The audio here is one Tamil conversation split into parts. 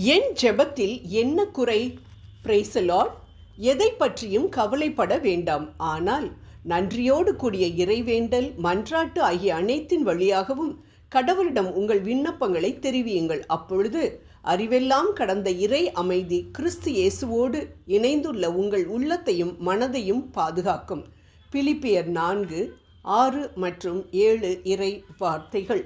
என் ஜெபத்தில் என்ன குறை? Praise the Lord. எதை பற்றியும் கவலைப்பட வேண்டாம். ஆனால் நன்றியோடு கூடிய இறைவேண்டல், மன்றாட்டு ஆகிய அனைத்தின் வழியாகவும் கடவுளிடம் உங்கள் விண்ணப்பங்களை தெரிவியுங்கள். அப்பொழுது அறிவெல்லாம் கடந்த இறை அமைதி கிறிஸ்து இயேசுவோடு இணைந்துள்ள உங்கள் உள்ளத்தையும் மனதையும் பாதுகாக்கும். பிலிப்பியர் 4:6 மற்றும் 7 இறை வார்த்தைகள்.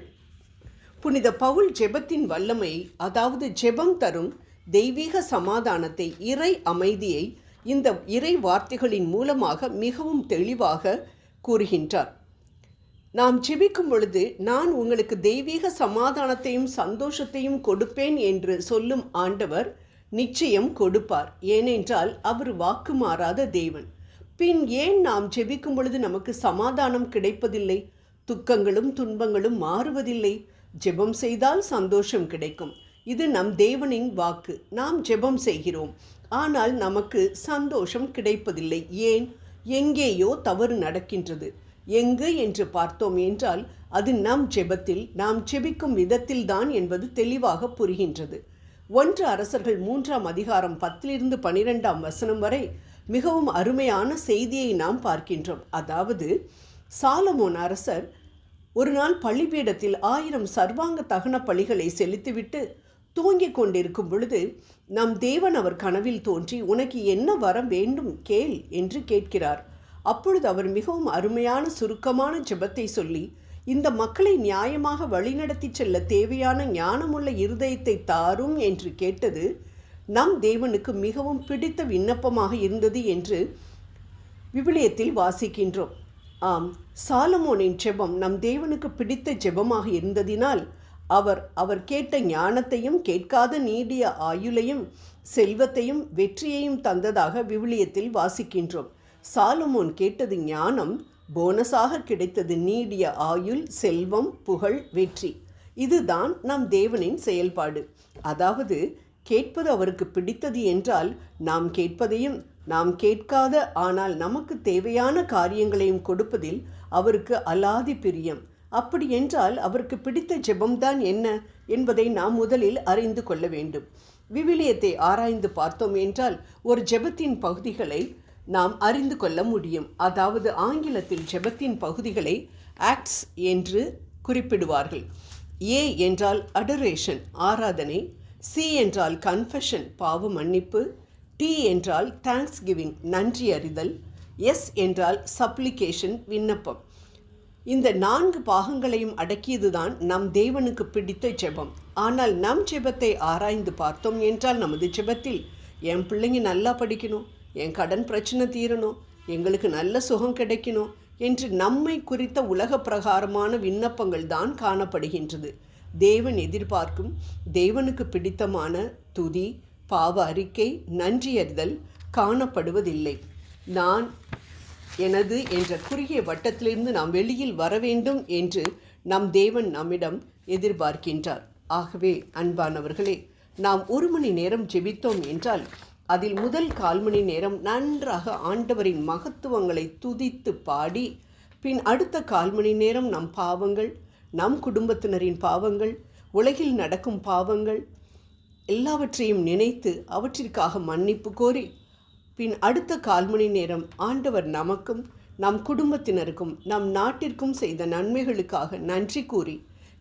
புனித பவுல் ஜெபத்தின் வல்லமை, அதாவது ஜெபம் தரும் தெய்வீக சமாதானத்தை, இறை அமைதியை இந்த இறை வார்த்தைகளின் மூலமாக மிகவும் தெளிவாக கூறுகின்றார். நாம் ஜெபிக்கும் பொழுது, நான் உங்களுக்கு தெய்வீக சமாதானத்தையும் சந்தோஷத்தையும் கொடுப்பேன் என்று சொல்லும் ஆண்டவர் நிச்சயம் கொடுப்பார். ஏனென்றால் அவர் வாக்கு மாறாத தேவன். பின் ஏன் நாம் ஜெபிக்கும் பொழுது நமக்கு சமாதானம் கிடைப்பதில்லை? துக்கங்களும் துன்பங்களும் மாறுவதில்லை? ஜெபம் செய்தால் சந்தோஷம் கிடைக்கும். இது நம் தேவனின் வாக்கு. நாம் ஜெபம் செய்கிறோம், ஆனால் நமக்கு சந்தோஷம் கிடைப்பதில்லை. ஏன்? எங்கேயோ தவறு நடக்கின்றது. எங்கு என்று பார்த்தோம் என்றால் அது நம் ஜெபத்தில், நாம் ஜெபிக்கும் விதத்தில்தான் என்பது தெளிவாக புரிகின்றது. 1 அரசர்கள் 3ஆம் அதிகாரம் 10-12 வரை மிகவும் அருமையான செய்தியை நாம் பார்க்கின்றோம். அதாவது, சாலமோன் அரசர் ஒரு நாள் பலிபீடத்தில் 1000 சர்வாங்க தகன பலிகளை செலுத்திவிட்டு தூங்கிக் கொண்டிருக்கும் பொழுது நம் தேவன் அவர் கனவில் தோன்றி, உனக்கு என்ன வரம் வேண்டும் கேள் என்று கேட்கிறார். அப்பொழுது அவர் மிகவும் அருமையான சுருக்கமான ஜெபத்தை சொல்லி, இந்த மக்களை நியாயமாக வழிநடத்தி செல்ல தேவையான ஞானமுள்ள இருதயத்தை தாரும் என்று கேட்டது நம் தேவனுக்கு மிகவும் பிடித்த விண்ணப்பமாக இருந்தது என்று விவிலியத்தில் வாசிக்கின்றோம். ஆம், சாலமோனின் ஜெபம் நம் தேவனுக்கு பிடித்த ஜெபமாக இருந்ததினால் அவர் கேட்ட ஞானத்தையும், கேட்காத நீடிய ஆயுளையும், செல்வத்தையும், வெற்றியையும் தந்ததாக விவிலியத்தில் வாசிக்கின்றோம். சாலமோன் கேட்டது ஞானம், போனஸாக கிடைத்தது நீடிய ஆயுள், செல்வம், புகழ், வெற்றி. இதுதான் நம் தேவனின் செயல்பாடு. அதாவது, கேட்பது அவருக்கு பிடித்தது என்றால் நாம் கேட்பதையும், நாம் கேட்காத ஆனால் நமக்கு தேவையான காரியங்களையும் கொடுப்பதில் அவருக்கு அலாதி பிரியம். அப்படி என்றால் அவருக்கு பிடித்த ஜெபம்தான் என்ன என்பதை நாம் முதலில் அறிந்து கொள்ள வேண்டும். விவிலியத்தை ஆராய்ந்து பார்த்தோம் என்றால் ஒரு ஜெபத்தின் பகுதிகளை நாம் அறிந்து கொள்ள முடியும். அதாவது, ஆங்கிலத்தில் ஜெபத்தின் பகுதிகளை ஆக்ட்ஸ் என்று குறிப்பிடுவார்கள். ஏ என்றால் அடரேஷன், ஆராதனை. சி என்றால் கன்ஃபெஷன், பாவ மன்னிப்பு. டி என்றால் தேங்க்ஸ் கிவிங், நன்றி அறிதல். எஸ் என்றால் சப்ளிகேஷன், விண்ணப்பம். இந்த 4 பாகங்களையும் அடக்கியதுதான் நம் தேவனுக்கு பிடித்த ஜெபம். ஆனால் நம் ஜெபத்தை ஆராய்ந்து பார்த்தோம் என்றால் நமது ஜெபத்தில், என் பிள்ளைங்க நல்லா படிக்கணும், என் கடன் பிரச்சனை தீரணும், எங்களுக்கு நல்ல சுகம் கிடைக்கணும் என்று நம்மை குறித்த உலக பிரகாரமான விண்ணப்பங்கள் தான் காணப்படுகின்றது. தேவன் எதிர்பார்க்கும், தேவனுக்கு பிடித்தமான துதி, பாவ அறிக்கை, நன்றி அறிதல் காணப்படுவதில்லை. நான், எனது என்ற குறுகிய வட்டத்திலிருந்து நாம் வெளியில் வர வேண்டும் என்று நம் தேவன் நம்மிடம் எதிர்பார்க்கின்றார். ஆகவே அன்பானவர்களே, நாம் 1 மணி நேரம் ஜெபித்தோம் என்றால் அதில் முதல் 1/4 மணி நேரம் நன்றாக ஆண்டவரின் மகத்துவங்களை துதித்து பாடி, பின் அடுத்த 1/4 மணி நேரம் நம் பாவங்கள், நம் குடும்பத்தினரின் பாவங்கள், உலகில் நடக்கும் பாவங்கள் எல்லாவற்றையும் நினைத்து அவற்றிற்காக மன்னிப்பு கோரி, பின் அடுத்த 1/4 மணி நேரம் ஆண்டவர் நமக்கும், நம் குடும்பத்தினருக்கும், நம் நாட்டிற்கும் செய்த நன்மைகளுக்காக நன்றி கூறி,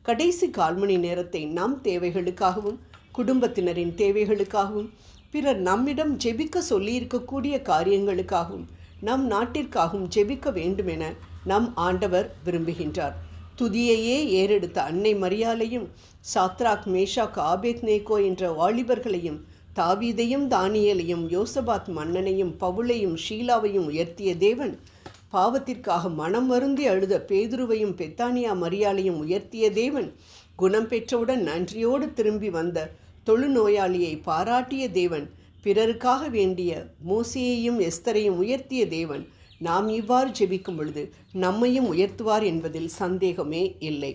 கடைசி 1/4 மணி நேரத்தை நம் தேவைகளுக்காகவும், குடும்பத்தினரின் தேவைகளுக்காகவும், பிறர் நம்மிடம் ஜெபிக்க சொல்லியிருக்கக்கூடிய காரியங்களுக்காகவும், நம் நாட்டிற்காகவும் ஜெபிக்க வேண்டுமென நம் ஆண்டவர் விரும்புகின்றார். துதியையே ஏறெடுத்த அன்னை மரியாளையும், சாத்ராக், மேஷாக், ஆபேத்நேகோ என்ற வாலிபர்களையும், தாவீதையும், தானியேலையும், யோசபாத் மன்னனையும், பவுலையும், ஷீலாவையும் உயர்த்திய தேவன், பாவத்திற்காக மனம் வருந்தி அழுத பேதுருவையும், பெத்தானியா மரியாளையும் உயர்த்திய தேவன், குணம் பெற்றவுடன் நன்றியோடு திரும்பி வந்த தொழுநோயாளியை பாராட்டிய தேவன், பிறருக்காக வேண்டிய மோசேயையும் எஸ்தரையும் உயர்த்திய தேவன், நாம் இவ்வாறு ஜெபிக்கும் பொழுது நம்மையும் உயர்த்துவார் என்பதில் சந்தேகமே இல்லை.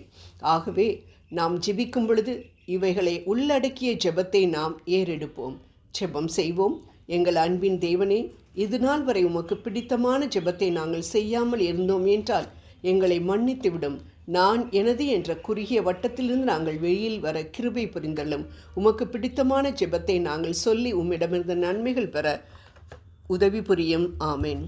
ஆகவே நாம் ஜெபிக்கும் பொழுது இவைகளை உள்ளடக்கிய ஜெபத்தை நாம் ஏறெடுப்போம். ஜெபம் செய்வோம். எங்கள் அன்பின் தேவனே, இதுநாள் வரை உமக்கு பிடித்தமான ஜெபத்தை நாங்கள் செய்யாமல் இருந்தோம் என்றால் எங்களை மன்னித்துவிடும். நான் எனது என்ற குறுகிய வட்டத்திலிருந்து நாங்கள் வெளியில் வர கிருபை புரிந்தள்ளும். உமக்கு பிடித்தமான ஜெபத்தை நாங்கள் சொல்லி உம்மிடமிருந்து நன்மைகள் பெற உதவி புரியும். ஆமேன்.